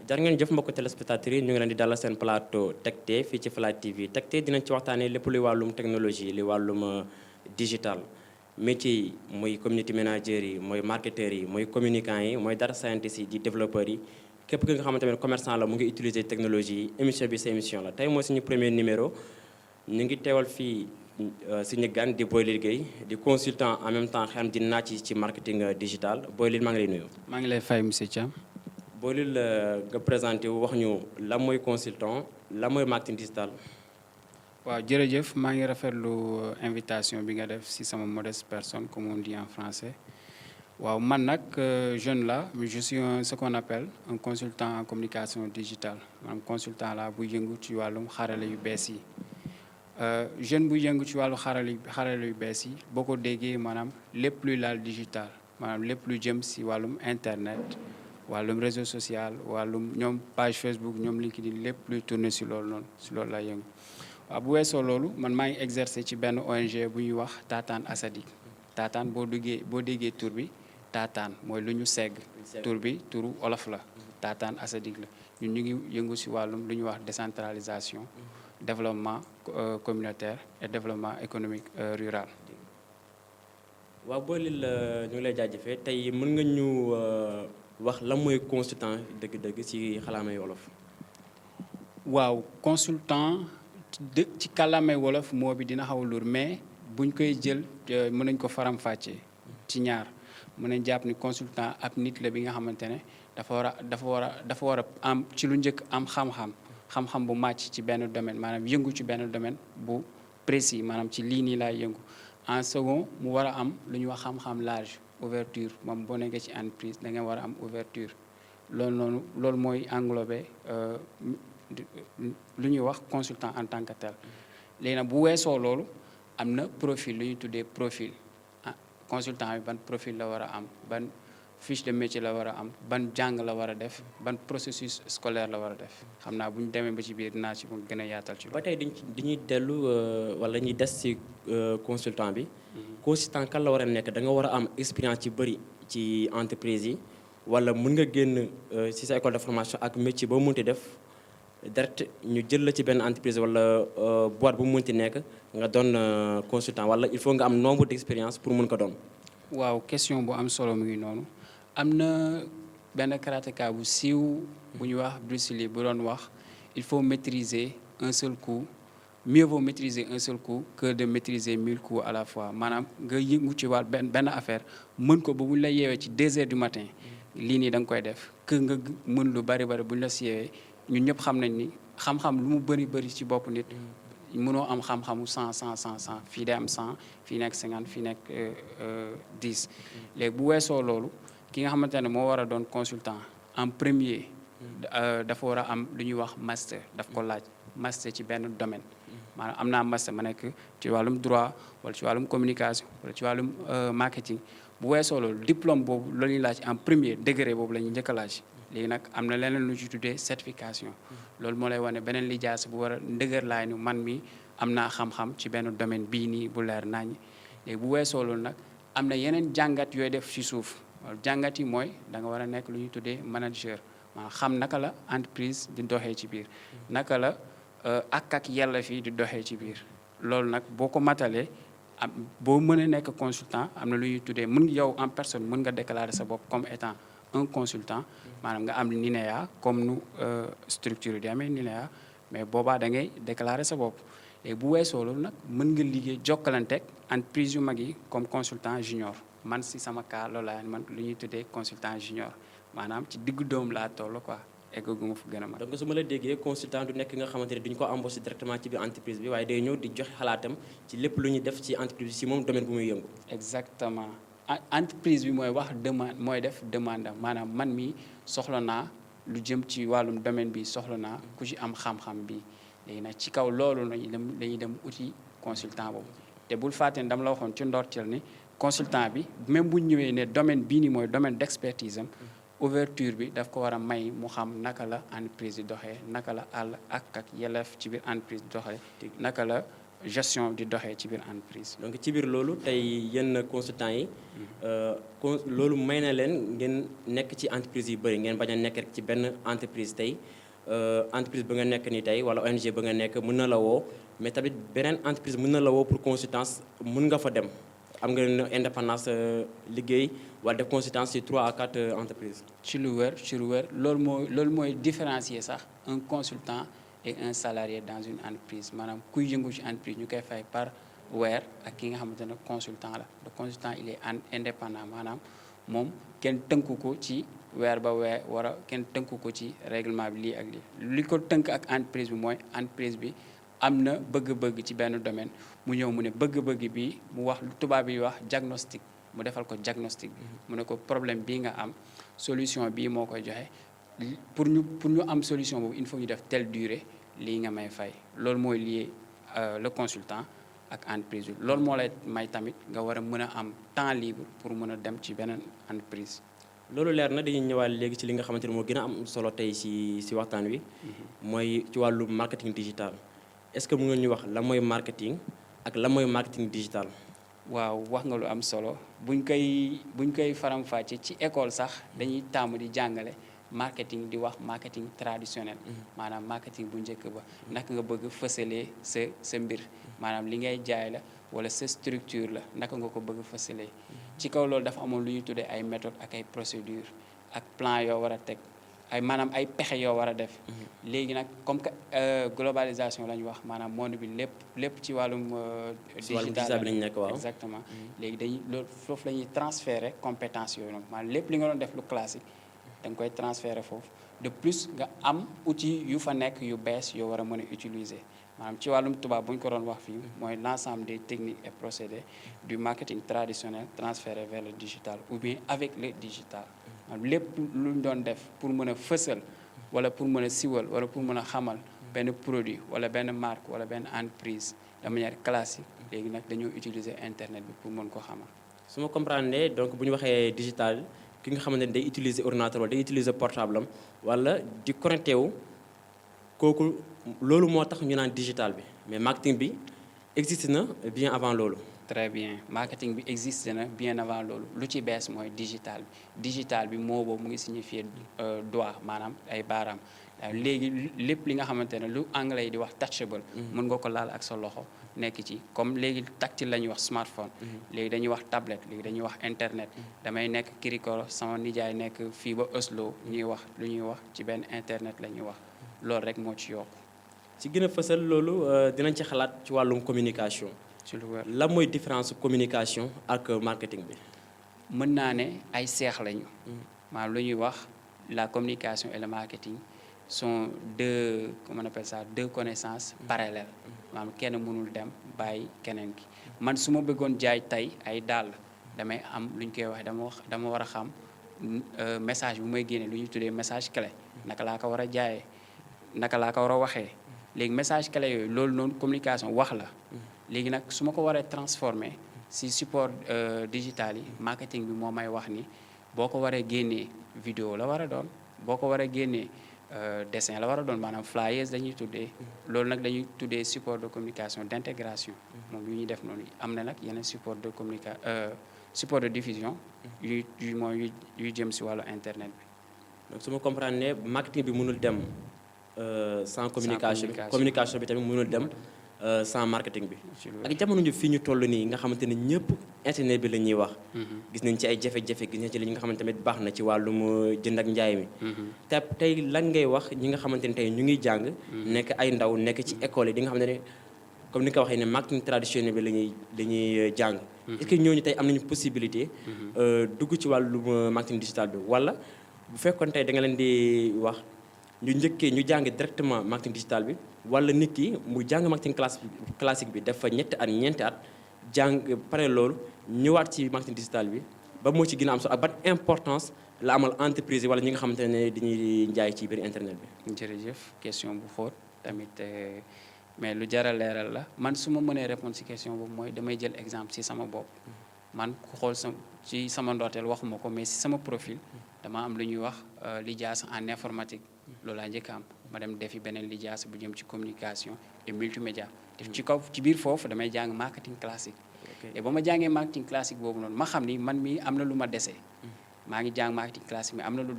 jar ngeen jëf mbokk téléspectateurs yi ñu ngi leen di dalal seen plateau Tekté fii ci Fly TV Tekté dinañ ci waxtaanee lépp luy wàllum technologie li wàllum digital métier yi mooy community manager yi mooy marketeurs yi mooy communicants yi mooy data scientists yi di développeurs yi képp ki nga xamante ne commerçant la mu ngi utiliser technologie yi émission bi sa émission la tey mooy suñu premier numéro ñu ngi teewal fii suñu gan di Boy Gueye di consultant en même temps xam di naaj ci marketing digital Boy maa ngi lay nuyu. maa ngi lay fay monsieur Thiam. Boy nga présenté wu wax ñu la mooy consultant la mooy marketing digital. waaw jërëjëf maa ngi rafetlu invitation bi nga def ci sama modeste personne comme on dit en français waaw man nag jeune la je suis ce qu'on appelle un consultant en communication digitale maanaam consultant la bu yëngu ci wàllum xarala yu bees yi jeune bu yëngu ci wàllu xarala yu bees yi boo ko déggee maanaam lépp luy laal digital maanaam lépp lu jëm ci wàllum internet wàllum réseau social wàllum ñoom page Facebook ñoom LinkedIn lépp luy tourner ci loolu noonu ci loolu lay yëngu. waaw bu weesoo loolu man maa ngi exercer ci benn ONG bu ñuy wax Taataan Assadik Taataan boo déggee tur bi Taataan mooy lu ñu segg tur bi turu olof la Taataan Assadik la ñun ñu ngi yëngu ci wàllum lu ñuy wax décentralisation développement communautaire et développement économique rural. waaw Boy ñu ngi lay jaajëfee tey mën nga ñu wax lan mooy consultant dëgg-dëgg ci xalaamay wolof. waaw consultant. ci kàllaamay wolof moo bi dina xaw a lourd mais buñ koy jël mën nañ ko faram-fàccee ci ñaar mën nañ jàpp ni consultant ab nit la bi nga xamante ne dafa war a am ci lu njëkk am xam-xam bu màcc ci benn domaine maanaam yëngu ci benn domaine bu précis maanaam ci lii nii laay yëngu en second mu war a am lu ñuy wax xam-xam large ouverture moom boo nekkee ci entreprise da nga war a am ouverture loolu mooy englobé lu ñuy wax consultant en tant que tel léegi nag bu weesoo loolu am na profil lu ñuy tuddee profil consultant bi ban profil la war a am ban fiche de métier la war a am ban jàng la war a def ban processus scolaire la war a def xam naa bu ñu demee ba ci biir dinaa ci gën a yaatal ci. ba tey dañuy dellu wala ñuy des ci consultant bi. consultant kan la war a nekk da nga war a am expérience ci bëri ci entreprise yi wala mën nga génn ci sa école de formation ak métier boo mënti def. direct ñu jël la ci benn entreprise wala boîte bu mu mënti nekk nga doon consultant wala il faut nga am nombre d'expérience pour mën ko doon. waaw question bu am solo mu ngi noonu am na benn karatéka bu siiw bu ñuy wax Bruce Lee bu doon wax il faut maîtriser un seul coup mieux vaut maîtriser un seul coup que de maîtriser 1000 coups à la fois maanaam nga yëngu ci wàll benn affaire mën ko ba bu ñu la yeewee ci 2 heures du matin lii nii da nga koy def que nga mën lu bari bu ñu la si yeewee ñun ñëpp xam nañ ni xam-xam lu mu bëri ci bopp nit mënoo am xam-xamu 100 fii day am 100 fii nekk 50 fii nekk 10 léegi bu weesoo loolu ki nga xamante ne moo war a doon consultant en premier dafa war a am lu ñuy wax master daf ko laaj master ci benn domaine maanaam am naa master ma nekk ci wàllum droit wala ci wàllum communication wala ci wàllum marketing bu weesoo loolu diplôme boobu la ñuy laaj en premier degré boobu la ñuy njëkk a laaj léegi nag am na leneen lu ci tuddee certification loolu moo lay wane beneen lijaasa bu war a ndëgër laay ni man mi am naa xam-xam ci benn domaine bii nii bu leer naññ léegi bu weesoo loolu nag am na yeneen jàngat yooyu def ci suuf jàngat yi mooy da nga war a nekk lu ñuy tuddee manager maanaam xam naka la entreprise di doxee ci biir naka la ak yàlla fii di doxee ci biir loolu nag boo ko matalee am boo mënee nekk consultant am na lu ñuy tuddee mën yow en personne mën nga déclarer sa bopp comme étant un consultant maanaam nga am NINEA comme nu structure di amee NINEA mais boobaa da ngay déclarer sa bopp léegi bu weesoo loolu nag mën nga liggéey jokkalanteeg entreprise yu mag yi comme consultant junior man si sama cas loolu laa man lu ñuy tuddee consultant junior maanaam ci diggu doom laa toll quoi eggagu ma fu gën a mag. donc su ma la déggee consultant du nekk nga xamante ne duñu ko embauché directement ci biir entreprise bi waaye day ñëw di joxe xalaatam ci lépp lu ñuy def ci entreprise bi ci moom domaine bu muy yëngu. exactement entreprise bi mooy wax demande mooy def demande maanaam man mi soxla naa lu jëm ci wàllum domaine bi soxla naa ku ci am xam-xam bi léegi nag ci kaw loolu dañuy dem outil consultant boobu te bul fàtte ne dama la waxoon ci ndorteel ni consultant bi même bu ñëwee ne domaine bii nii mooy domaine d'expertise am ouverture bi daf ko war a may mu xam naka la entreprise di doxee naka la àll ak yelleef ci biir entreprise di doxee naka la gestion di doxee ci biir entreprise. donc ci biir loolu tey yenn consultants yi loolu may na leen ngeen nekk ci entreprise yu bëri ngeen bañ a nekk rek ci benn entreprise tey entreprise ba nga nekk ni tey wala ONG ba nga nekk mën na la woo mais tamit beneen entreprise mën na la woo pour consultance mën nga fa dem am nga indépendance liggéey wala def consultance ci 3 à 4 entreprises. ci lu wér loolu mooy différencier sax un consultant et un salarié dans une entreprise maanaam kuy yëngu ci entreprise ñu koy fay par weer ak ki nga xamante ne consultant la le consultant il est indépendant maanaam moom kenn tënku ko ci weer ba weer wara kenn tënku ko ci règlement bi lii ak lii li ko tënk ak entreprise bi mooy entreprise bi am na bëgg-bëgg ci benn domaine mu ñëw mu ne bëgg-bëgg bi mu wax lu tubaab yi wax diagnostic mu defal ko diagnostic bi mu ne ko problème bii nga am solution bii moo koy joxe pour ñu am solution boobu il faut ñu def telle durée lii nga may fay loolu mooy lié le consultant ak entreprise bi loolu moo lay may tamit nga war a mën a am temps libre pour mën a dem ci beneen entreprise. loolu leer na dañuy ñëwaat léegi ci li nga xamante ne moo gën a am solo tey si waxtaan wi mooy ci wàllu marketing digital est-ce que mën nga ñu wax lan mooy marketing ak lan mooy marketing digital. waaw wax nga lu am solo buñ koy faram-fàcce ci école sax dañuy tàmm di jàngale marketing di wax marketing traditionnel maanaam marketing bu njëkk ba naka nga bëgg fësalee sa mbir maanaam li ngay jaay la wala sa structure la naka nga ko bëgg fësalee ci kaw loolu dafa amoon lu ñuy tuddee ay méthode ak ay procédure ak plan yoo war a teg maanaam ay pexe yoo war a def léegi nag comme que globalisation la ñu wax maanaam monde bi lépp ci wàllum digital bi lañu nekk waaw exactement léegi dañuy loolu foofu la ñuy transférer compétence yooyu noonu maanaam lépp li nga doon def lu classique da nga koy transférer foofu de plus nga am outil yu fa nekk yu bees yoo war a mën a utiliser maanaam ci wàllum tubaab bu ñu ko doon wax fii mooy l'ensemble des techniques et procédés du marketing traditionnel transféré vers le digital ou bien avec le digital lépp lu ñu doon def pour mën a fësal wala pour mën a siwal wala pour mën a xamal benn produit wala benn marque wala benn entreprise de manière classique léegi nag dañoo utiliser internet bi pour mën ko xamal. su ma comprendre donc bu ñu waxee digital ki nga xamante ne day utiliser ordinateur wala day utiliser portable am wala di connecté wu kooku loolu moo tax ñu naan digital bi mais marketing bi existe na bien avant loolu. très bien marketing bi existe na bien avant loolu lu ci bees mooy digital bi moo boobu mu ngi signifier doigt maanaam ay baaraam léegi lépp li nga xamante ne lu anglais yi di wax touchable mën nga ko laal ak sa loxo nekk ci comme léegi tactile la ñuy wax smartphone léegi dañuy wax tablette léegi dañuy wax internet damay nekk Kirikoro sama nijaay nekk fii ba Oslo ñuy wax lu ñuy wax ci benn internet la ñuy wax loolu rek moo ci yokk ci gën a fësal loolu dinañ ci xalaat ci wàllum communication ci lu wér lan mooy différence communication ak marketing bi. mën naa ne ay seex lañu maanaam lu ñuy wax la communication et le marketing sont deux connaissances parallèles maanaam kenn mënul dem bàyyi keneen ki man su ma bëggoon jaay tey ay dàll damay am lu ñu koy wax dama war a xam message bu may génne lu ñuy tuddee message clé naka laa ko war a jaayee naka laa ko war a waxee léegi message clé yooyu loolu noonu communication wax la léegi nag su ma ko waree transformer si support digital yi marketing bi moo may wax ni boo ko waree génnee vidéo la war a doon boo ko waree génnee dessin la war a doon maanaam flyers dañuy tuddee loolu nag dañuy tuddee support de communication d'intégration moom yu ñuy def noonu am na nag yeneen support de support de diffusion yu jëm si wàllu internet bi. donc su ma comprendre ne marketing bi mënul dem sans communication bi tamit mënul dem sans marketing bi. ak jamono ñu fii ñu toll nii nga xamante ne ñëpp internet bi la ñuy wax. gis nañ ci ay jafe-jafe gis nañ ci li nga xamante tamit baax na ci wàllum jënd ak njaay mi. te tey lan ngay wax ñi nga xamante ne tey ñu ngi jàng. nekk ay ndaw nekk ci école yi di nga xamante ne comme ni nga ko waxee ne marketing traditionnel bi la ñuy jàng. est-ce que ñooñu tey am nañu possibilité. dugg ci wàllum marketing digital bi wala bu fekkoon tey da nga leen di wax ñu jàng directement marketing digital bi. wala nit ki mu jàng marketing classique bi def fa ñetti at ñeenti at jàng pare loolu ñëwaat ci marketing digital bi ba moo ci gën a am solo ak ban importance la amal entreprise wala ñi nga xamante ne dañuy jaay ci biir internet bi. jërëjëf question bu xóot tamit mais lu jar a leeral la man su ma mënee répondre ci question boobu mooy damay jël exemple ci sama bopp man ku xool ci sama ndorteel waxuma ko mais ci sama profil dama am lu ñuy wax lijaasa en informatique loolu laa njëkk am ma dem defi beneen lijaasa bu jëm ci communication et multimédia def ci kaw ci biir foofu damay jàng marketing classique et ba ma jàngee marketing classique boobu noonu ma xam ni man mii am na lu ma dese maa ngi jàng marketing classique mais am na lu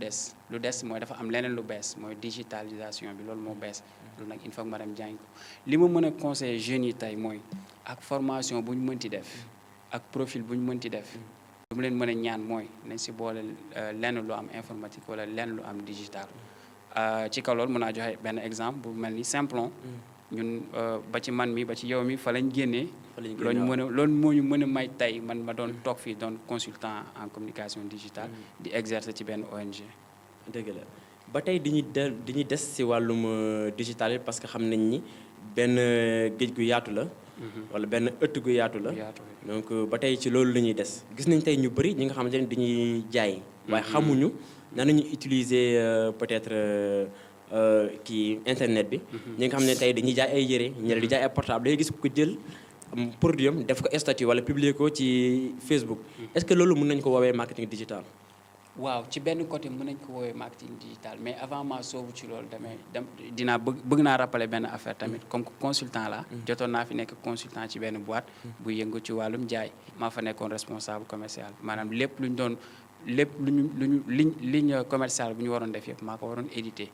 des mooy dafa am leneen lu bees mooy digitalisation bi loolu moo bees loolu nag il faut que ma dem jàng ko li ma mën a conseiller jeunes yi tey mooy ak formation bu ñu mënti def ak profil bu ñu mënti def lu mu leen mën a ñaan mooy nañ si boole lenn lu am informatique wala lenn lu am digital ci kaw loolu mën naa joxe benn exemple bu mel ni Simplon ñun ba ci man mi ba ci yow mi fa lañ génnee loolu moo ñu mën a may tey man ma doon toog fii doon consultant en communication digitale di exercer ci benn ONG. dëgg la ba tey dañuy des si wàllum digital yi parce que xam nañ ni benn géej gu yaatu la wala benn ëtt gu yaatu la donc ba tey ci loolu la ñuy des gis nañ tey ñu bëri ñi nga xamante ne dañuy jaay waaye xamuñu nan nañu utiliser peut-être kii internet bi ñi nga xam ne tey dañuy jaay ay yére ñeneen di jaay ay portable day gis ko jël produit am def ko statut wala publier ko ci Facebook est-ce que loolu mën nañ ko woowee marketing digital waaw ci benn côté mën nañ ko woowee marketing digital mais avant ma soobu ci loolu dinaa bëgg naa rappeler benn affaire tamit comme consultant la jotoon naa fi nekk consultant ci benn boîte bu yëngu ci wàllum jaay maa fa nekkoon responsable commercial maanaam lépp ligne commerciale bu ñu waroon def yëpp maa ko waroon éditer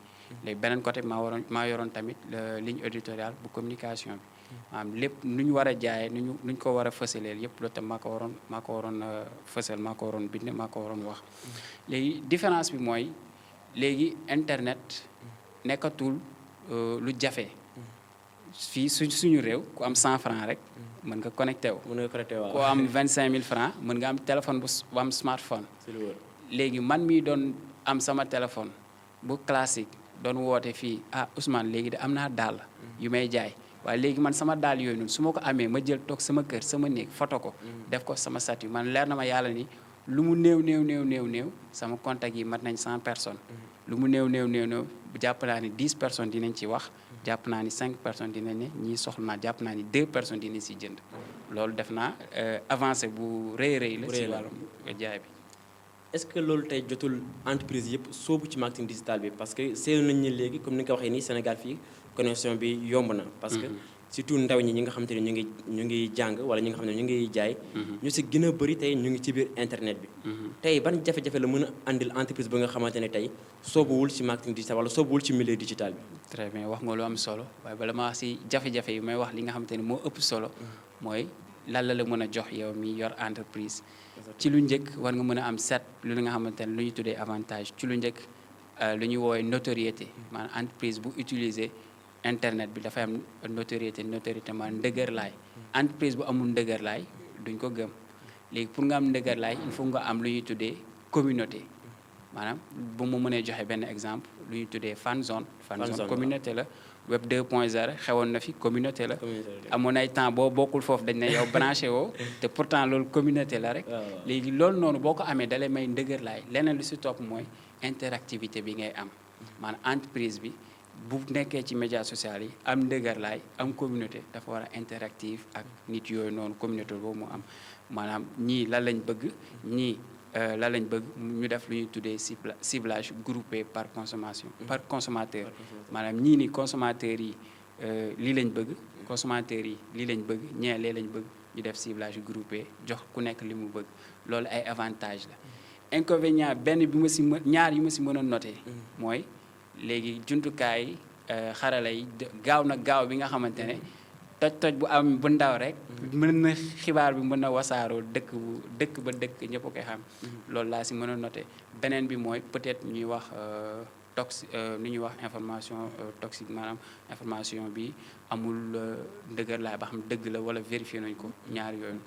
léegi beneen côté maa yoroon tamit ligne éditoriale bu communication bi maanaam lépp nu ñu war a jaayee nu ñu ko war a fësaleel yëpp loolu tam maa ko waroon fësal maa ko waroon bind maa ko waroon wax léegi différence bi mooy léegi internet nekkatul lu jafe fii suñu réew ku am 100 francs rek mën nga connecté wu ku am 25 000 francs mën nga am téléphone bu am smartphone léegi man mii doon am sama téléphone bu classique doon woote fii Ousmane léegi de am naa dàll yu may jaay waaye léegi man sama daal yooyu noonu su ma ko amee ma jël toog sama kër sama néeg photo ko def ko sama statut man leer na ma yàlla ni lu mu néew sama contact yi mat nañ 100 personnes lu mu néew jàpp naa ni 10 personnes dinañ ci wax jàpp naa ni 5 personnes dinañ ne ñii soxla naa jàpp naa ni 2 personnes dinañ si jënd loolu def naa avancé bu rëy la si wàllum jaay bi est-ce que loolu tey jotul entreprise yëpp soobu ci marketing digital bi parce que seetlu nañ ne léegi comme ni nga ko waxee nii Sénégal fii connexion bi yomb na parce que surtout ndaw ñi nga xamante ne ñu ngi jàng wala ñi nga xam ne ñu ngi jaay ñu si gën a bëri tey ñu ngi ci biir internet bi tey ban jafe-jafe la mën a andil entreprise ba nga xamante ne tey soobuwul ci marketing digital wala soobuwul ci milieu digital bi très bien wax nga lu am solo waaye bala ma wax si jafe-jafe yi may wax li nga xamante ne moo ëpp solo mooy lan la mën a jox yow mi yor entreprise ci lu njëkk war nga mën a am set lu nga xamante ne lu ñu tuddee avantage ci lu njëkk lu ñuy woowee notoriété maanaam entreprise bu utiliser internet bi dafay am notoriété maanaam ndëgërlaay entreprise bu amul ndëgërlaay duñ ko gëm léegi pour nga am ndëgërlaay il faut nga am lu ñuy tuddee communauté maanaam bu mu mënee joxe benn exemple lu ñuy tuddee fan zone communauté la web 2.0 xewoon na fi communauté la amoon ay temps boo bokkul foofu dañ ne yow branché woo te pourtant loolu communauté la rek léegi loolu noonu boo ko amee dalay may ndëgërlaay leneen lu si topp mooy interactivité bi ngay am maanaam entreprise bi bu nekkee ci médias sociaux yi am ndëgërlaay am communauté dafa war a interactive ak nit yooyu noonu communauté boobu mu am maanaam ñii lan lañ bëgg ñii lan lañ bëgg ñu def lu ñuy tuddee ciblage groupé par consommateur maanaam ñii ni consommateurs yi lii lañ bëgg consommateurs yi lii lañ bëgg ñee lee lañ bëgg ñu def ciblage groupé jox ku nekk li mu bëgg loolu ay avantage la inconvénient benn bi ma si ñaar yi ma si mën a noté mooy léegi jumtukaay xarala yi gaaw bi nga xamante ne toj bu am bu ndaw rek mën na xibaar bi mën na wasaaroo dëkk ba dëkk ñëpp koy xam loolu laa si mën a noté beneen bi mooy peut-être ñuy wax ni ñuy wax information toxique maanaam information bi amul ndëgër laay ba xam dëgg la wala vérifié nañ ko ñaar yooyu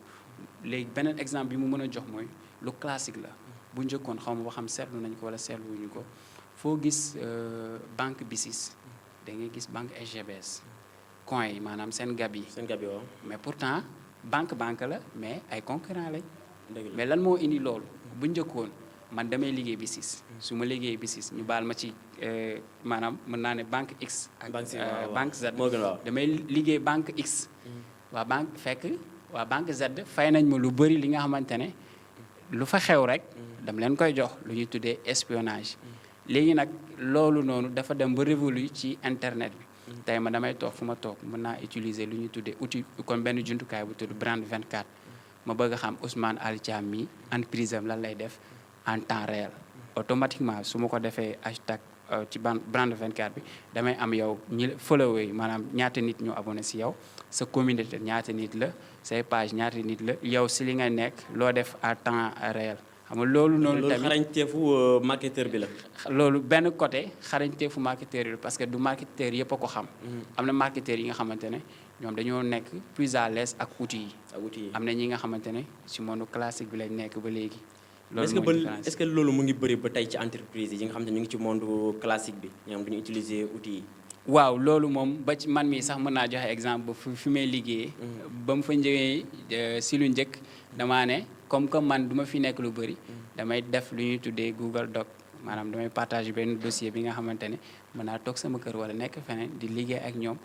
léegi beneen exemple bi mu mën a jox mooy lu classique la bu njëkkoon xaw ma ba xam seetlu nañ ko wala seetluwuñu ko foo gis banque BICIS da ngay gis banque SGBS coin yi maanaam seen gab yi waaw mais pourtant banque la mais ay concurrent lañ mais lan moo indi loolu bu njëkkoon man damay liggéey BICIS su ma liggéey BICIS ñu baal ma ci maanaam mën naa ne banque X ak banque Z damay liggéey banque X waa banque Z fay nañ ma lu bëri li nga xamante ne lu fa xew rek dama leen koy jox lu ñuy tuddee espionnage léegi nag loolu noonu dafa dem ba révolu ci internet bi tey ma damay toog fu ma toog mën naa utiliser lu ñuy tuddee outil comme benn jumtukaay bu tudd Brand 24 ma bëgg a xam Ousmane Ali Thiam mi entreprise am lan lay def en temps réel automatiquement su ma ko defee hashtag ci Brand 24 bi damay am yow ñi follower yi maanaam ñaata nit ñu abonné si yow sa communauté ñaata nit la say page ñaata nit la yow si li nga nekk loo def à temps réel xam nga loolu noonu tamit xarañteefu marketeur bi la. loolu benn côté xarañteefu marketeur yi parce que du marketeur yëpp a ko xam. am na marketeur yi nga xamante ne ñoom dañoo nekk plus à l'aise ak outils yi. am na ñi nga xamante ne si monde classique bi lañ nekk ba léegi. loolu mooy différence est-ce que loolu mu ngi bëri ba tey ci entreprise yi nga xam ne ñu ngi ci monde classique bi ñoom duñu utiliser outils yi. waaw loolu moom ba ci man mii sax mën naa joxe exemple ba fi may liggéeyee. ba mu fa njëgee si lu njëkk damaa ne comme que man du ma fi nekk lu bëri. damay def lu ñuy tuddee Google Doc maanaam damay partager benn dossier bi nga xamante ne mën naa toog sama kër wala nekk feneen di liggéey ak ñoom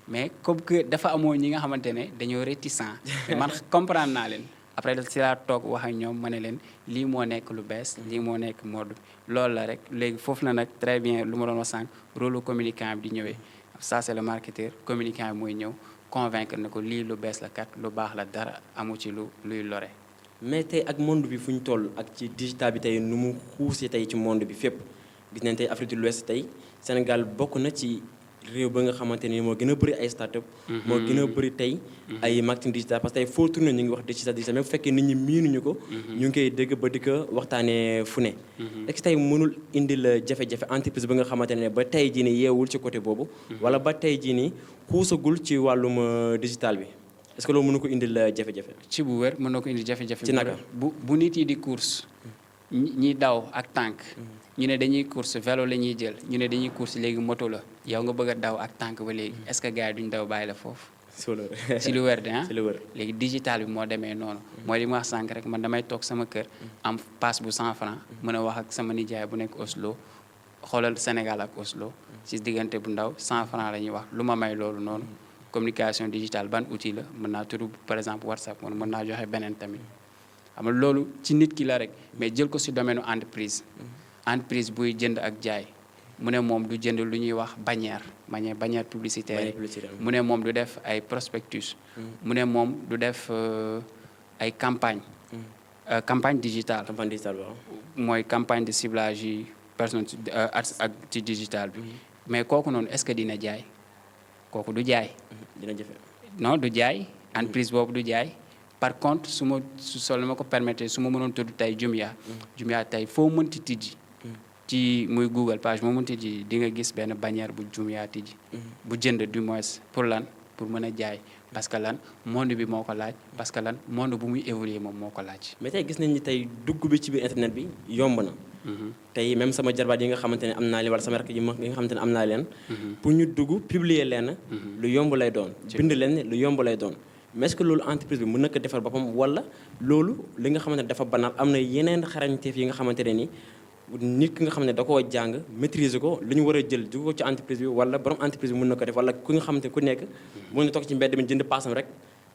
mais comme que dafa amoon ñi nga xamante ne dañoo réticent man comprendre naa leen. après si laa toog wax ak ñoom ma ne leen lii moo nekk lu bees lii moo nekk mode loolu la rek léegi foofu la nag très bien lu ma doon wax sànq rôle communicant bi di ñëwee ça c'est le marketeur communicant bi mooy ñëw convaincre na ko lii lu bees la kat lu baax la dara amu ci luy lore. mais tey ak monde bi fu ñu toll ak ci digital bi tey nu mu xuusee tey ci monde bi fépp gis nañ tey Afrique de l'Ouest tey Sénégal bokk na ci réew ba nga xamante ni moo gën a bëri ay start-up moo gën a bëri tey ay marketing digital parce que tey foo tourné ñu ngi wax digital même bu fekkee nit ñi miinuñu ko ñu ngi koy dégg ba di ko waxtaanee fu ne est-ce que tey mënul indi la jafe-jafe entreprise ba nga xamante ne ba tey jii nii yeewul ci côté boobu wala ba tey jii nii xuusagul ci wàllum digital bi est-ce que loolu mënu ko indi la jafe-jafe ci bu wér mën na ko indi jafe-jafe ci naka bu nit yi di course ñi daw ak tànk ñu ne dañuy course vélo la ñuy jël ñu ne dañuy course léegi moto la yow nga bëgg a daw ak tànk ba léegi est-ce que gars yi duñ daw bàyyi la foofu si lu wér de ah léegi digital bi moo demee noonu mooy li ma wax sànq rek man damay toog sama kër am passe bu 100 francs mën a wax ak sama nijaay bu nekk Oslo xoolal Sénégal ak Oslo si diggante bu ndaw 100 francs la ñuy wax lu ma may loolu noonu communication digitale ban outil la mën naa tudd par exemple WhatsApp moom mën naa joxe beneen tamit xam nga loolu ci nit ki la rek mais jël ko si domaine entreprise buy jënd ak jaay mu ne moom du jënd lu ñuy wax bannière publicitaire mu ne moom du def ay prospectus mu ne moom du def ay campagne digitale mooy campagne de ciblage yi personne ak ci digital bi mais kooku noonu est-ce que dina jaay kooku du jaay dina jafe non du jaay entreprise boobu du jaay par contre su ma ko permettre su ma mënoon tudd tey Jumia tey foo mënti tijji ci muy Google page moo mënti tijji di nga gis benn bannière bu Jumia tijji bu jënd du moins pour lan pour mën a jaay parce que lan monde bi moo ko laaj parce que lan monde bu muy évoluer moom moo ko laaj mais tey gis nañ ni tey dugg bi ci biir internet bi yomb na tey même sama jarbaat yi nga xamante ne am naa leen wala sama rakk yi nga xamante ne am naa leen pour ñu dugg publier leen lu yomb lay doon bind leen lu yomb lay doon mais est-ce que loolu entreprise bi mën na ko defar boppam wala loolu li nga xamante ne dafa banal am na yeneen xarañteef yi nga xamante ne ni nit ki nga xam ne da koo jàng maîtriser ko lu ñu war a jël dugg ko ci entreprise bi wala borom entreprise bi mën na ko def wala ku nga xamante ne ku nekk mën na toog ci mbedd mi jënd paasam rek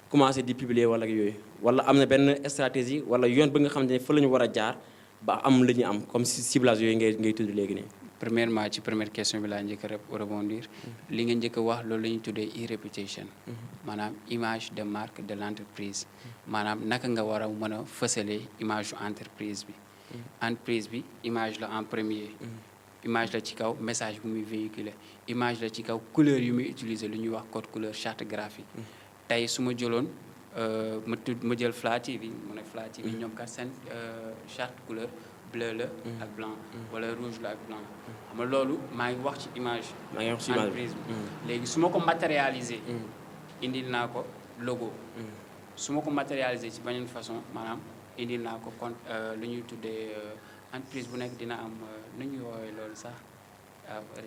commencé di publier wala yooyu wala am na benn stratégie wala yoon ba nga xamante ne fa la ñu war a jaar ba am li ñu am comme ciblage yooyu ngay tudd léegi nii. premièrement ci première question bi laa njëkk a rebondir li nga njëkk a wax loolu la ñuy tuddee e-réputation maanaam image de marque de l'entreprise maanaam naka nga war a mën a fësalee image entreprise bi entreprise bi image la en premier image la ci kaw message bu muy véhiculer image la ci kaw couleur yu muy utiliser lu ñuy wax code couleur charte graphique tey su ma jëloon ma jël Fla TV mu ne Fla TV ñoom kat seen charte couleur bleu la ak blanc wala rouge la ak blanc xam nga loolu maa ngi wax ci image entreprise bi léegi su ma ko matérialiser indil naa ko logo su ma ko matérialiser ci beneen façon maanaam indil naa ko compte lu ñuy tuddee entreprise bu nekk dina am nu ñuy woowee loolu sax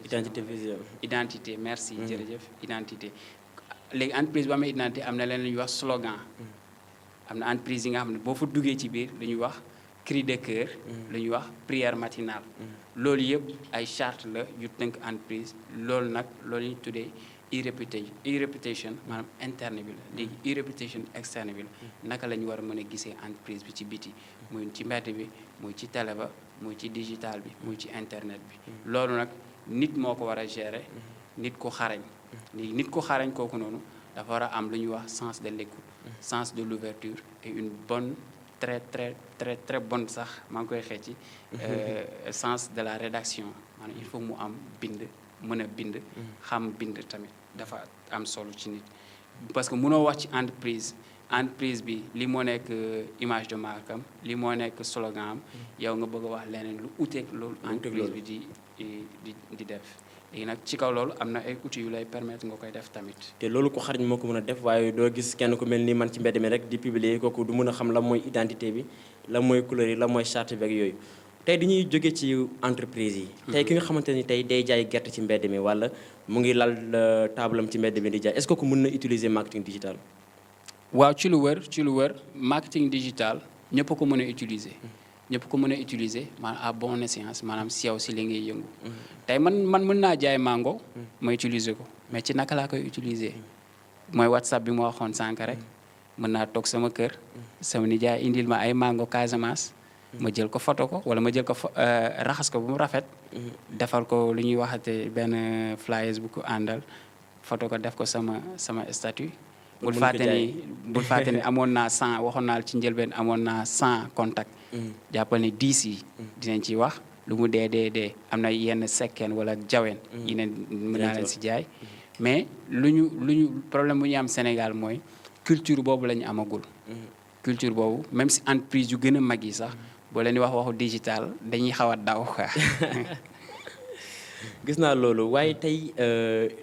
identité visuelle identité merci jërëjëf identité léegi entreprise bu amee identité am na leen lu ñuy wax slogan am na entreprise yi nga xam ne boo fa duggee ci biir lu ñuy wax cri de cœur lu ñuy wax prière matinale loolu yëpp ay charte la yu tënk entreprise loolu nag loolu ñuy tuddee e-réputation maanaam interne bi la léegi e-réputation externe bi la naka la ñu war a mën a gisee entreprise bi ci biti muy ci mbedd bi muy ci télé ba muy ci digital bi muy ci internet bi loolu nag nit moo ko war a gérer nit ku xarañ nit ku xarañ kooku noonu dafa war a am lu ñuy wax sens de l'écoute sens de l'ouverture et une bonne très bonne sax maa ngi koy xeeci sens de la rédaction maanaam il faut mu am bind mën a bind xam bind tamit dafa am solo ci nit parce que mënoo wax ci entreprise bi li moo nekk image de marque am li moo nekk slogan am yow nga bëgg a wax leneen lu uteeg loolu entreprise bi di def léegi nag ci kaw loolu am na ay outils yu lay permettre nga koy def tamit te loolu ko xarañ moo ko mën a def waaye doo gis kenn ku mel ni man ci mbedd mi rek di publier kooku du mën a xam la mooy identité bi la mooy couleur yi la mooy charte bi ak yooyu tey dañuy jóge ci entreprise yi tey ki nga xamante ni tey day jaay gerte ci mbedd mi wala mu ngi lal table am ci mbedd mi di jaay est-ce que ku mën na utiliser marketing digital waaw ci lu wër marketing digital ñëpp ko mën a utiliser ñëpp ko mën a utiliser maanaam à bon escient maanaam si yow si li ngay yëngu tey man mën naa jaay mango ma utiliser ko mais ci naka laa koy utiliser mooy WhatsApp bi ma waxoon sànq rek mën naa toog sama kër sama nijaay indil ma ay mango Casamance ma jël ko photo ko wala ma jël ko raxas ko bu mu rafet defal ko lu ñuy waxate benn flyers bu ko àndal photo ko def ko sama statut bul fàtte ni amoon naa 100 waxoon naa ci njëlbeen amoon naa 100 contact jàppal ni 10 yi dinañ ci wax lu mu dee am na yenn sekkeen wala jaween yi ne mën naa leen si jaay mais lu ñu problème bu ñu am Sénégal mooy culture boobu la ñu amagul culture boobu même si entreprise yu gën a mag yi sax boo leen di wax waxu digital dañuy xaw a daw quoi gis naa loolu waaye tey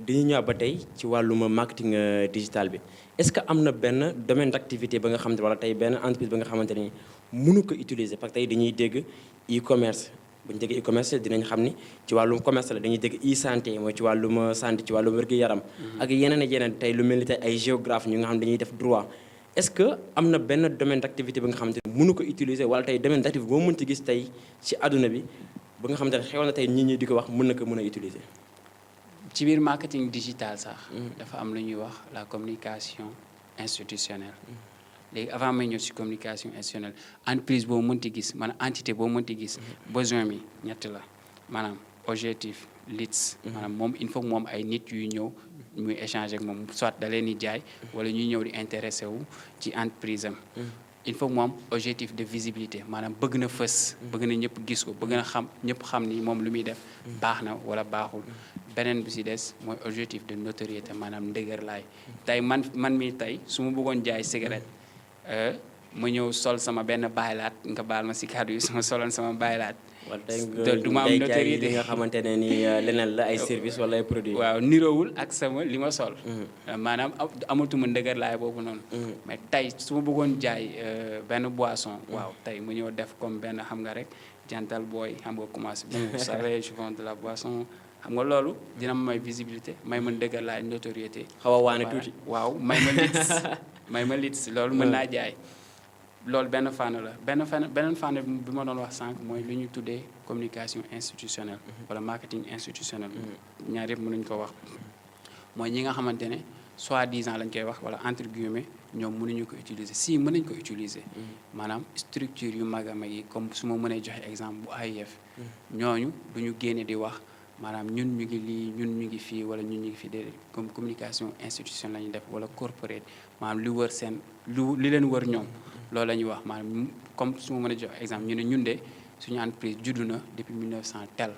dañuy ñëwaat ba tey ci wàllum marketing digital bi est-ce que am na benn domaine d'activité ba nga xamante ne wala tey benn entreprise ba nga xamante ni mënu ko utiliser parce que tey dañuy dégg e-commerce bu ñu déggee e-commerce dinañ xam ni ci wàllum commerce la dañuy dégg e-santé mooy ci wàllum santé ci wàllum wér-gu-yaram ak yeneen ak yeneen tey lu mel ni tey ay géographe ñu nga xam dañuy def droit est-ce que am na benn domaine d'activité ba nga xamante ni mënu ko utiliser wala tey domaine d'activité boo mënti gis tey ci àdduna bi ba nga xamante ne xew na tey nit ñi di ko wax mën na ko mën a utiliser ci biir marketing digital sax dafa am lu ñuy wax la communication institutionnelle léegi avant may ñëw ci communication institutionnelle entreprise boo mënti gis maanaam entité boo mënti gis besoin mi ñett la maanaam objectif leads maanaam moom il faut moom ay nit yuy ñëw muy échanger ak moom soit da leen di jaay wala ñuy ñëw di intéressé wu ci entreprise am il faut moom objectif de visibilité maanaam bëgg na fës bëgg na ñëpp gis ko bëgg na xam ñëpp xam ni moom lu muy def baax na wala baaxul beneen bi ci des mooy objectif de notoriété maanaam ndëgër laay tey man mi tey su ma bëggoon jaay cigarette ma ñëw sol sama benn baylaat nga baal ma ci kàddu yi sama soloon sama baylaat wala tey du ma am notoriété li nga xamante ne ni leneen la ay service wala ay produits waaw niroowul ak sama li ma sol maanaam amatuma ndëgër laay boobu noonu mais tey su ma bëggoon jaay benn boisson waaw tey mu ñëw def comme benn xam nga rek jantal booy xam nga commencé vous savez je vends de la boisson xam nga loolu dina ma may visibilité may ma ndëgër laay notoriété xaw a waane tuuti waaw may ma leads loolu mën naa jaay loolu benn fànn la beneen fànn bi ma doon wax sànq mooy lu ñu tuddee communication institutionnelle wala marketing institutionnel ñaar yëpp mënuñ ko wax mooy ñi nga xamante ne soi-disant lañ koy wax wala entre guillemets ñoom mënuñu ko utiliser si mën nañ ko utiliser maanaam structure yu mag a mag yi comme su ma mënee joxe exemple bu AIF ñooñu du ñu génne di wax maanaam ñun ñu ngi lii ñun ñu ngi fii wala ñun ñu ngi fii de comme communication institutionnelle la ñuy def wala corporate maanaam li wër seen li leen wër ñoom loolu la ñuy wax maanaam comme su ma mën a jox exemple ñu ne ñun de suñu entreprise juddu na depuis 1900 tel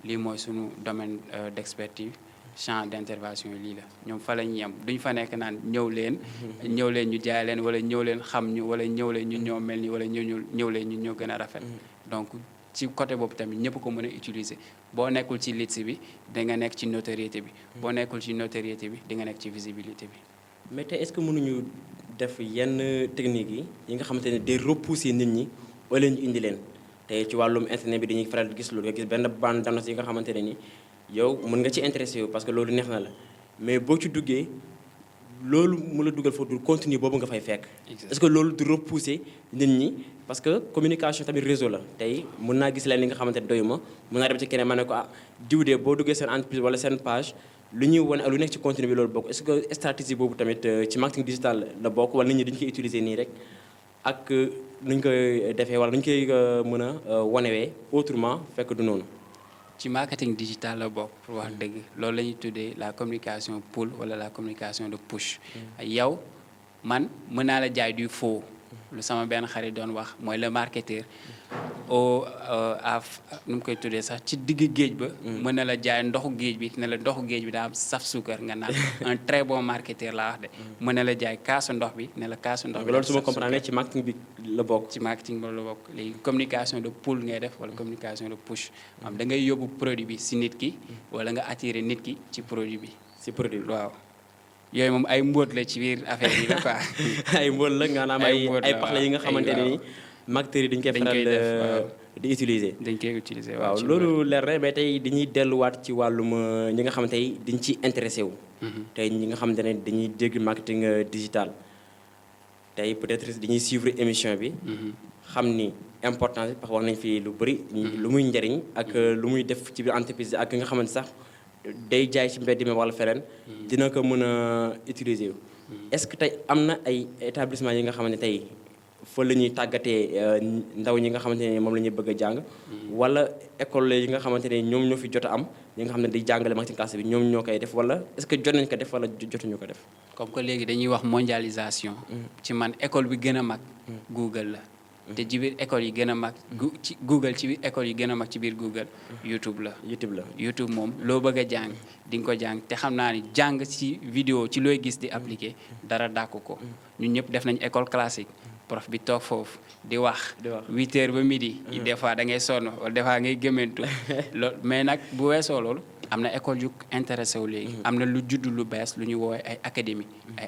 lii mooy suñu domaine d'expertise champ d'intervention yi lii la ñoom fa la ñu yem duñ fa nekk naan ñëw leen ñu jaay leen wala ñëw leen xam ñu wala ñëw leen ñun ñoo mel ni wala ñëw leen ñun ñoo gën a rafet donc ci côté boobu tamit ñëpp ko mën a utiliser boo nekkul ci leads bi da nga nekk ci notoriété bi boo nekkul ci notoriété bi di nga nekk ci visibilité bi mais tey est-ce que mënuñu def yenn techniques yi nga xamante ne day repousser nit ñi wala ñu indi leen tey ci wàllum internet bi dañuy faral di gis loolu nga gis benn bande d'annonce yi nga xamante ne ni yow mën nga ci intéressé yow parce que loolu neex na la mais boo ci duggee loolu mu la dugal foofu du contenu boobu nga fay fekk. est-ce que loolu du repousser nit ñi parce que communication tamit réseau la tey mën naa gis leen li nga xamante ne doyuma mën naa dem ci keneen ma ne ko ah diw de boo duggee seen entreprise wala seen page lu ñuy wane ak lu nekk ci contenu bi loolu bokk est-ce que stratégie boobu tamit ci marketing digital la bokk wala nit ñi dañu koy utiliser nii rek ak nuñ koy defee wala nuñ koy mën a wanewee autrement fekk du noonu. ci marketing digital la bokk pour wax dëgg loolu la ñuy tuddee la communication pull wala la communication de push. yow man mën naa la jaay du faux. lu sama benn xarit doon wax mooy le marketeur au nu mu koy tuddee sax ci digg géej ba. mën na la jaay ndoxu géej bi ne la ndoxu géej bi daa am saf suukar nga naan un très bon marketeur laa wax de. mën na la jaay kaasu ndox bi ne la kaasu ndox bi. loolu su ma comprendre ci marketing bi la bokk. ci marketing bi la bokk léegi communication de pull ngay def wala communication de push. am da ngay yóbbu produit bi si nit ki wala nga attirer nit ki ci produit bi. si produit bi waaw. yooyu moom ay mbóot la ci biir affaire yi la quoi. ay mbóot la nga naan ay pax la yi nga xamante ne ni marketeurs yi dañ koy faral di utiliser. dañ koy utiliser waaw loolu leer na mais tey dañuy delluwaat ci wàllum ñi nga xamante ni dañ ciy intéressé wu. tey ñi nga xamante ne dañuy dégg marketing digital tey peut-être dañuy suivre émission bi. xam ni importance bi parce que wax nañ fi lu bëri. lu muy njariñ ak lu muy def ci biir entreprise ak nga xamante sax. day jaay ci mbedd mi wala feneen dina ko mën a utiliser est-ce que tey am na ay établissement yi nga xamante ne tey fa la ñuy tàggatee ndaw ñi nga xamante ne moom la ñuy bëgg a jàng wala école yi nga xamante ne ñoom ñoo fi jot a am ñi nga xam ne di jàngale marketing classe bi ñoom ñoo koy def wala est-ce que jot nañ ko def wala jotuñu ko def. comme que léegi dañuy wax mondialisation. ci man école bi gën a mag Google la. te ci biir école yi gën a mag ci Google ci biir école yi gën a mag ci biir Google YouTube la. YouTube moom loo bëgg a jàng di nga ko jàng te xam naa ni jàng ci vidéo ci looy gis di appliquer dara dàkku ko ñun ñëpp def nañ école classique prof bi toog foofu di wax 8h ba midi. des fois da ngay sonn wala des fois ngay gëmmentu loolu mais nag bu weesoo loolu am na école yu intéressé wu léegi. am na lu judd lu bees lu ñuy woowee ay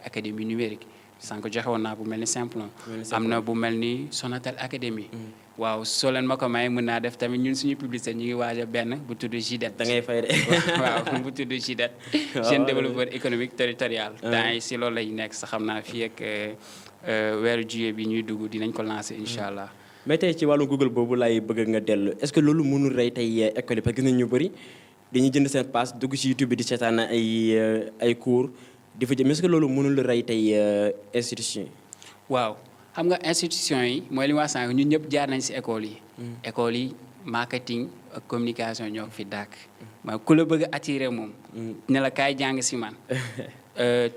académie numérique. sànq joxe woon naa bu mel ni Simplon am na bu mel ni Sonatel Academy. waaw soo leen ma ko may mën naa def tamit ñun suñu publicité ñu ngi waaj a benn bu tudd JDET. da ngay fay de. waaw bu tudd JDET. jeune développeur économique territorial. temps yi si loolu lay nekk sax xam naa fii ak weeru juillet bi ñuy dugg dinañ ko lancer incha allah. mais tey ci wàllu Google boobu laay bëgg nga dellu est-ce que loolu mënul rey tey école yi parce que gis nañ ñu bëri dañuy jënd seen pass dugg ci YouTube bi di seetaan ay cours. di fa jëm est-ce que loolu mënul rey tey institution yi. waaw xam nga institution yi mooy li ma wax sànq ñun ñëpp jaar nañ ci école yi. école yi marketing ak communication ñoo fi dàkk. mooy ku la bëgg a attirer moom. ne la kaay jàng ci man.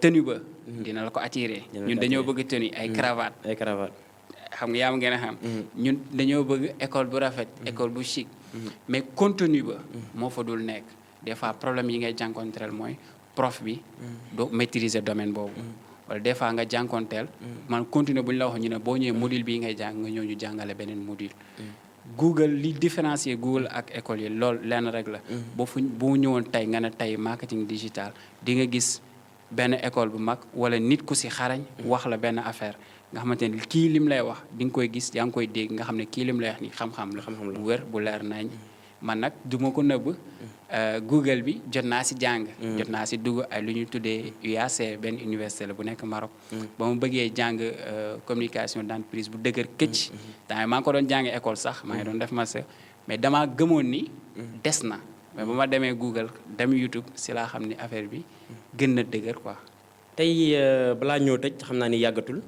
tenue ba. dina la ko attirer. ñun dañoo bëgg tenue ay cravate. xam nga yaa ma gën a xam. ñun dañoo bëgg école bu rafet. école bu chic. mais contenu ba. moo fa dul nekk des fois problème yi ngay jànkonteel mooy. prof bi doo maîtriser domaine boobu wala des fois nga jànkonteel man continuer bu ñu la wax ñu ne boo ñëwee module bii ngay jàng nga ñëw ñu jàngale beneen module Google li différencier Google ak école yi loolu lenn rek la bu ñëwoon tey nga ne tey marketing digital di nga gis benn école bu mag wala nit ku si xarañ wax la benn affaire nga xamante ne kii lim lay wax di nga koy gis yaa ngi koy dégg nga xam ne kii lim lay wax ni xam-xam la bu wér bu leer nañ man nag du ma ko nëbb Google bi jot naa si jàng. jot naa si dugg ay lu ñuy tuddee UAC benn université la bu nekk Maroc. ba mu bëggee jàng communication d'entreprise bu dëgër këcc. temps maa ngi ko doon jàng école sax maa ngi doon def master mais damaa gëmoon ni des na mais ba ma demee Google dem YouTube si laa xam ni affaire bi gën na dëgër quoi. tey balaa ñëw tëj xam naa ni yàggatul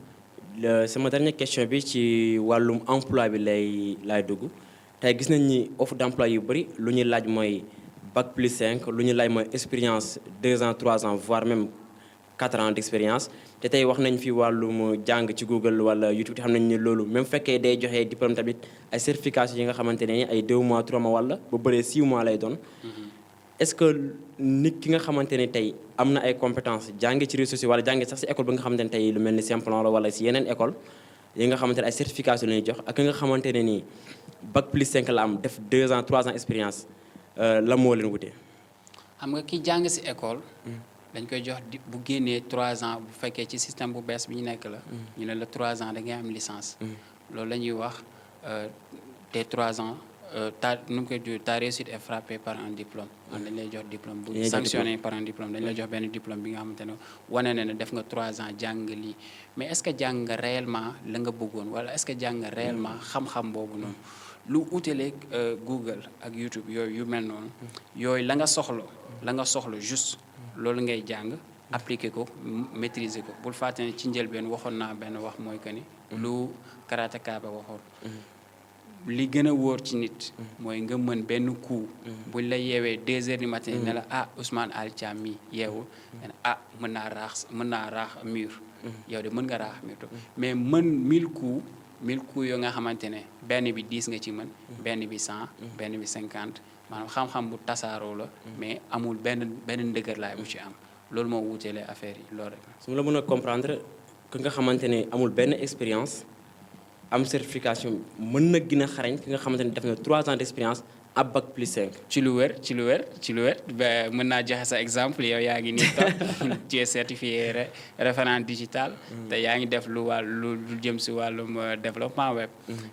sama dernière question bi ci wàllum emploi bi laay dugg tey gis nañ ni offre d'emploi yu bëri lu ñuy laaj mooy. Bac plus 5 lu ñu lay mooy expérience 2 ans 3 ans voire même 4 ans d'expérience te tey wax nañ fi wàllum jàng ci Google wala YouTube te xam nañ ne loolu même fekkee day joxe diplôme tamit ay certification yi nga xamante ne ay 2 mois 3 mois wala ba bëree 6 mois lay doon. est-ce que nit ki nga xamante ne tey am na ay compétences jànge ci réseaux sociaux wala jànge sax si école bi nga xamante ne tey lu mel ni Simplon la wala si yeneen école yi nga xamante ne ay certification la ñuy jox ak nga xamante ne nii Bac plus 5 la am def 2 ans 3 ans expérience. la moo leen wutee. xam nga ki jàng ci école. dañ koy jox bu génnee 3 ans bu fekkee ci système bu bees bi ñu nekk la. ñu ne la 3 ans da ngay am licence. loolu la ñuy wax te 3 ans ta réussite est frappée par un diplôme. dañ lay jox diplôme bu sanctionné par un diplôme dañ lay jox benn diplôme bi nga xamante ne wane na ne def nga 3 ans jàng nga lii mais est-ce que jàng nga réellement la nga bëggoon wala est-ce que jàng nga réellement xam-xam boobu noonu. lu utaleeg Google ak YouTube yooyu yu mel noonu yooyu la nga soxla juste loolu ngay jàng appliquer ko maîtriser ko bul fàtte ne ci njëlbeen waxoon naa benn wax mooy que ni lu karateka ba waxoon li gën a wóor ci nit mooy nga mën benn coup buñ la yeewee 2 heures du matin ne la ah Ousmane Ali Thiam mi yeewu ne ah mën naa raax mur yow de mën nga raax mur mais mën 1000 coups yoo nga xamante ne benn bi 10 nga ci mën benn bi 100 benn bi 50 maanaam xam-xam bu tasaaroo la mais amul benn ndëgër laay bu ci am loolu moo wuutelee affaire yi loolu rek. su ma la mën a comprendre que nga xamante ne amul benn expérience am certification mën na gën a xarañ ki nga xamante ne def na 3 ans d'expérience ab bac plus 5. ci lu wér ba mën naa joxe sa exemple yow yaa ngi nii toog tu es certifié référent digital. te yaa ngi def lu jëm si wàllum développement web.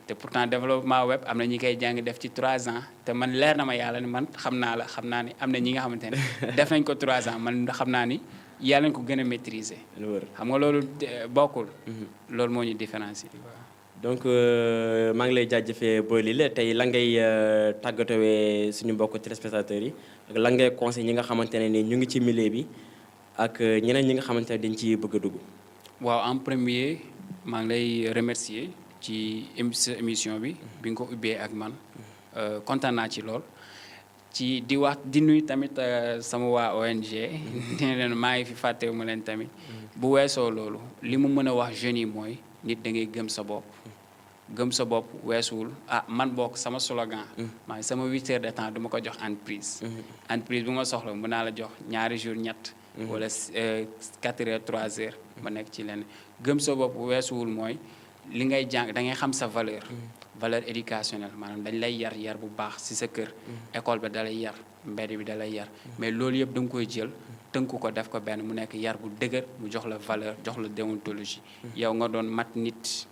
te pourtant développement web am na ñi koy jàng def ci 3 ans te man leer na ma yàlla ni man xam naa ni am na ñi nga xamante ne def nañ ko 3 ans man xam naa ni yàlla nañ ko gën a maîtriser. xam nga loolu bokkul. loolu moo ñu différencier. donc maa ngi lay jaajëfee Boy Lille tey la ngay tàggatowee suñu mbokku téléspectateurs yi ak la ngay conseil ñi nga xamante ne ni ñu ngi ci milieu bi ak ñeneen ñi nga xamante ne dañ ci bëgg a dugg. waaw en premier maa ngi lay remercier ci émission bi nga ko ubbee ak man kontaan naa ci lool ci di nuyu tamit sama waa ONG nee leen maa ngi fi fàttewu ma leen tamit bu weesoo loolu li mu mën a wax jeunes yi mooy nit da ngay gëm sa bopp weesuwul man bokk sama slogan maa sama 8 heures de temps du ma ko jox entreprise bu ma soxla mën naa la jox 2 jours ñett wala 4 heures 3 heures ma nekk ci lenn gëm sa bopp weesuwul mooy li ngay jàng da ngay xam sa valeur éducationnelle maanaam dañ lay yar bu baax ci sa kër école ba da lay yar mbedd bi da lay yar mais loolu yëpp da nga koy jël tënku ko def ko benn mu nekk yar bu dëgër mu jox la valeur jox la déontologie yow nga doon mat nit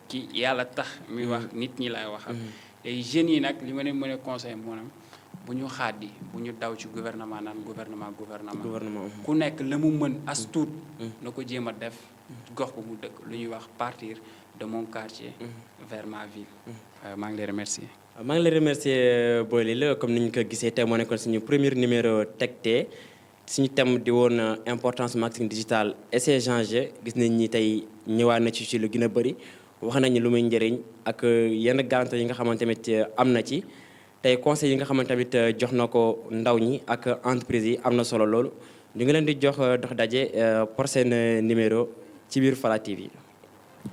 ki yàlla tax muy wax nit ñi lay waxal léegi jeunes yi nag li ma leen mën a conseil maanaam bu ñu xaadi bu ñu daw ci gouvernement naan gouvernement ku nekk la mu mën as tuut na ko jéem a def gox bu mu dëkk lu ñuy wax partir de mon quartier vers ma ville maa ngi lay remercier. maa ngi lay remercier Boy Lille comme ni ñu ko gisee tey moo nekkoon suñu premier numéro Tekté suñu thème di woon importance marketing digital et ses enjeux gis nañ ni tey ñëwaat na ci lu gën a bëri wax nañu lu muy njëriñ ak yenn garantie yi nga xamante tamit am na ci tey conseil yi nga xamante tamit jox na ko ndaw ñi ak entreprise yi am na solo loolu ñu ngi leen di jox dox daje prochain numéro ci biir Fala TV.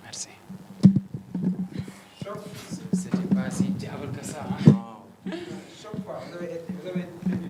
Merci. C'était pas si diable que ça. Chaque fois, vous avez